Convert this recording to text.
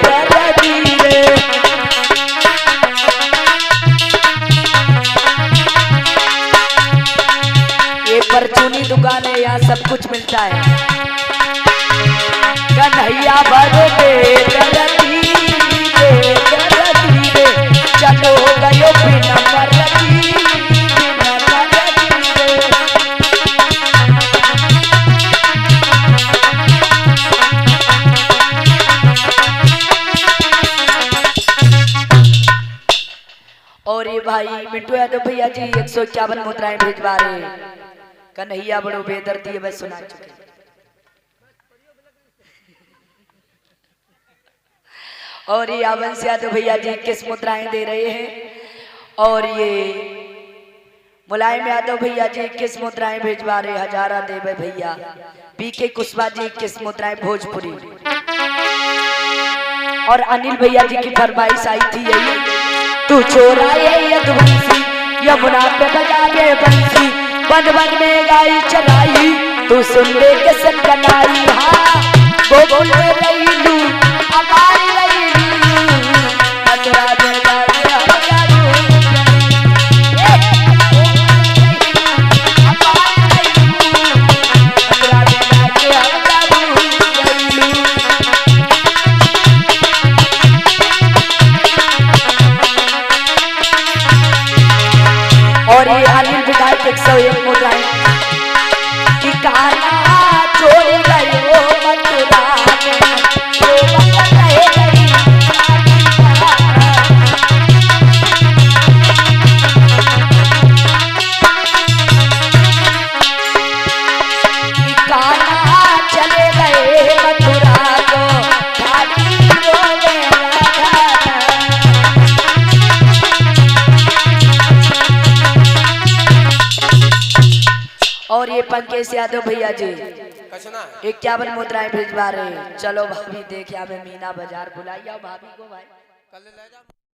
दर्दी ये परचूनी दुकान है, यहाँ सब कुछ मिलता है। कन्हैया भर दे चलो गयो बिना मर्जी बिना मर्जी। और ये भाई मिंटू यादव भैया जी 151 मुद्राएं भिजवा रहे। कन्हैया बड़ो बेदर्दी है, बस सुना चुके। और ये आवंश यादव भैया जी 21 मुद्राएं दे रहे हैं। और ये मुलायम यादव भैया जी 21 मुद्राएं भिजवा रहे। हजारा देवे भैया बीके कुशवाहा जी 21 मुद्राएं भोजपुरी। और अनिल भैया जी की फरमाइश आई थी यही, तू छोरा ये यदुवंशी यमुना पे बजा के बंसी, बन बन में गाई चलाई तू सुन ले के सनकनाई। हाँ वो बोल रही लू हमारी रही मथुरा जगा और ये अनिल विधायक 101 मुद्राएं कि कान्हा छोड़ गए वो मथुरा में, वो वतन रह गई कि कान्हा चले गए मथुरा को खाली रोने लगा। और ये पंकज यादव भैया जी 51 मुद्राएं भिजवा रहे। चलो भाभी देख यहाँ मीना बाजार बुलाइए भाभी को भाई।